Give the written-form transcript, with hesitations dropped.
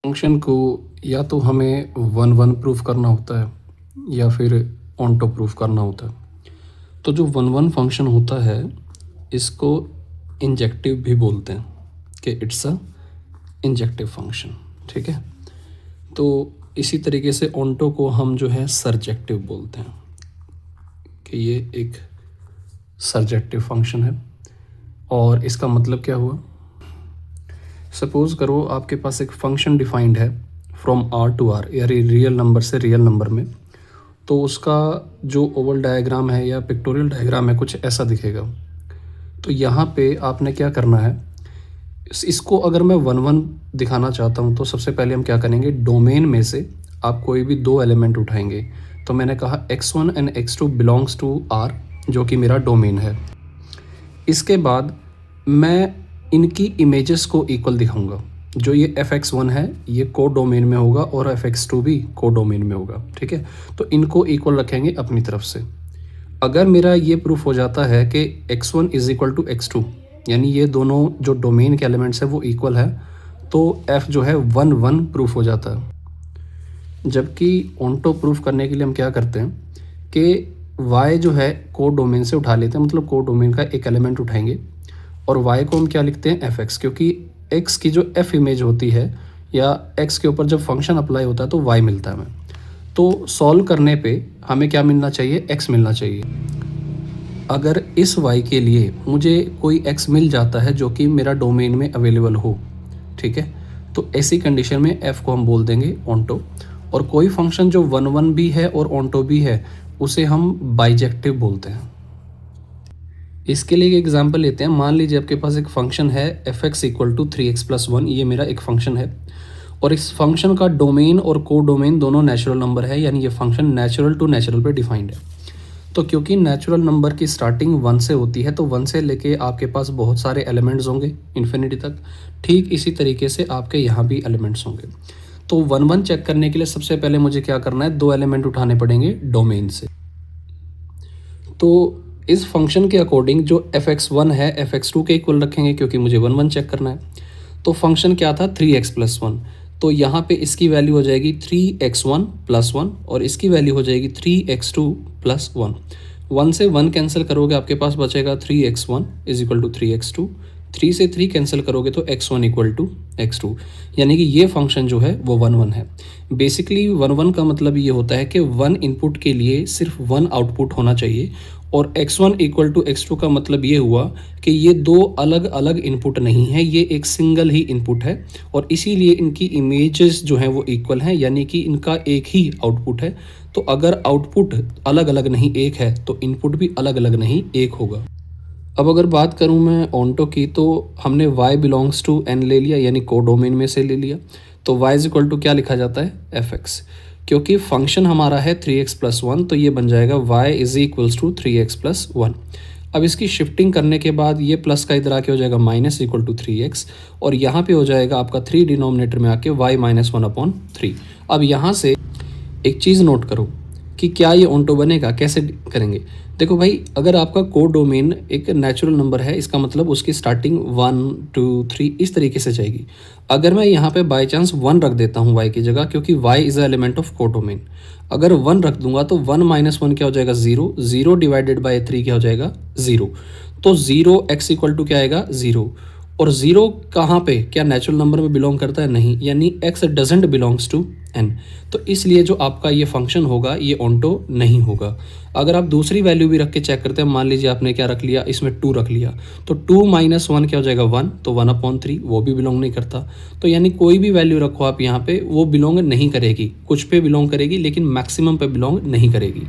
Function को या तो हमें वन वन प्रूफ करना होता है या फिर ऑन प्रूफ करना होता है। तो जो वन वन फंक्शन होता है इसको इंजेक्टिव भी बोलते हैं कि इट्स अ इंजेक्टिव फंक्शन। ठीक है, तो इसी तरीके से ऑन्टो को हम जो है सर्जेक्टिव बोलते हैं कि ये एक सर्जेक्टिव फंक्शन है। और इसका मतलब क्या हुआ, सपोज़ करो आपके पास एक फंक्शन डिफाइंड है फ्रॉम आर टू आर, यानी रियल नंबर से रियल नंबर में, तो उसका जो ओवल डायग्राम है या पिक्टोरियल डायग्राम है कुछ ऐसा दिखेगा। तो यहाँ पे आपने क्या करना है, इसको अगर मैं वन वन दिखाना चाहता हूँ तो सबसे पहले हम क्या करेंगे, डोमेन में से आप कोई भी दो एलिमेंट उठाएंगे। तो मैंने कहा x1 and x2 belongs to R, जो कि मेरा डोमेन है। इसके बाद मैं इनकी इमेजेस को इक्वल दिखाऊंगा। जो ये fx1 है ये को डोमेन में होगा और fx2 भी को डोमेन में होगा। ठीक है, तो इनको इक्वल रखेंगे अपनी तरफ से। अगर मेरा ये प्रूफ हो जाता है कि x1 is equal to x2, यानी ये दोनों जो डोमेन के एलिमेंट्स हैं वो इक्वल है, तो f जो है 1 1 प्रूफ हो जाता है। जबकि ऑन्टो प्रूफ करने के लिए हम क्या करते हैं कि y जो है को डोमेन से उठा लेते हैं, मतलब को डोमेन का एक एलिमेंट उठाएंगे और y को हम क्या लिखते हैं fx, क्योंकि x की जो f इमेज होती है या x के ऊपर जब फंक्शन अप्लाई होता है तो y मिलता है हमें। तो सॉल्व करने पे हमें क्या मिलना चाहिए, x मिलना चाहिए। अगर इस y के लिए मुझे कोई x मिल जाता है जो कि मेरा डोमेन में अवेलेबल हो, ठीक है, तो ऐसी कंडीशन में f को हम बोल देंगे ऑन्टो। और कोई फंक्शन जो वन वन भी है और ऑन्टो भी है उसे हम बाइजेक्टिव बोलते हैं। इसके लिए एक एग्जांपल लेते हैं। मान लीजिए आपके पास एक फंक्शन है fx इक्वल टू 3x+1, ये मेरा एक फंक्शन है और इस फंक्शन का डोमेन और को डोमेन दोनों नेचुरल नंबर है, यानी ये फंक्शन नेचुरल टू नेचुरल पे डिफाइंड है। तो क्योंकि नेचुरल नंबर की स्टार्टिंग 1 से होती है तो 1 से लेके आपके पास बहुत सारे एलिमेंट्स होंगे इन्फिनिटी तक। ठीक इसी तरीके से आपके यहाँ भी एलिमेंट्स होंगे। तो 1 1 चेक करने के लिए सबसे पहले मुझे क्या करना है, दो एलिमेंट उठाने पड़ेंगे डोमेन से। तो इस फंक्शन के अकॉर्डिंग जो fx1 है fx2 के इक्वल रखेंगे क्योंकि मुझे 1 1 चेक करना है। तो फंक्शन क्या था 3x+1, तो यहाँ पे इसकी वैल्यू हो जाएगी 3x1+1 और इसकी वैल्यू हो जाएगी 3x2+1। 1 से 1 कैंसिल करोगे आपके पास बचेगा 3x1 is equal to 3x2। 3 से 3 कैंसिल करोगे तो x1 इक्वल टू x2, यानी कि ये फंक्शन जो है वो 1 1 है। बेसिकली 1 1 का मतलब ये होता है कि 1 इनपुट के लिए सिर्फ 1 आउटपुट होना चाहिए और x1 इक्वल टू x2 का मतलब ये हुआ कि ये दो अलग अलग इनपुट नहीं है, ये एक सिंगल ही इनपुट है और इसीलिए इनकी इमेजेस जो हैं वो इक्वल हैं, यानी कि इनका एक ही आउटपुट है। तो अगर आउटपुट अलग अलग नहीं एक है तो इनपुट भी अलग अलग नहीं एक होगा। अब अगर बात करूं मैं ऑन्टो की, तो हमने y बिलोंग्स टू n ले लिया, यानी को डोमेन में से ले लिया। तो y इज इक्वल टू क्या लिखा जाता है fx, क्योंकि फंक्शन हमारा है 3x+1 तो ये बन जाएगा y is equals to 3x+1। अब इसकी शिफ्टिंग करने के बाद ये प्लस का इधर आके हो जाएगा माइनस इक्वल टू 3x और यहाँ पे हो जाएगा आपका 3 डिनोमिनेटर में आके y -1/3। अब यहाँ से एक चीज़ नोट करो कि क्या ये ऑन्टो बनेगा, कैसे करेंगे। देखो भाई, अगर आपका कोड डोमेन एक नेचुरल नंबर है इसका मतलब उसकी स्टार्टिंग 1 2 3 इस तरीके से जाएगी। अगर मैं यहाँ पे बाय चांस 1 रख देता हूँ y की जगह, क्योंकि y is a element of code domain, अगर 1 रख दूंगा तो 1 - 1 क्या हो जाएगा 0, 0 डिवाइडेड बाय 3 क्या हो जाएगा 0। तो 0 x इक्वल टू क्या आएगा 0, और 0 कहाँ पे, क्या नेचुरल नंबर में बिलोंग करता है, नहीं, यानी x doesn't belongs to n। तो इसलिए जो आपका ये फंक्शन होगा ये ऑन्टो नहीं होगा। अगर आप दूसरी वैल्यू भी रख के चेक करते हैं, मान लीजिए आपने क्या रख लिया, इसमें 2 रख लिया, तो 2 - 1 क्या हो जाएगा 1, तो 1/3 वो भी बिलोंग नहीं करता। तो यानी कोई भी वैल्यू रखो आप यहाँ पे वो बिलोंग नहीं करेगी, कुछ पे बिलोंग करेगी लेकिन मैक्सिमम पे बिलोंग नहीं करेगी।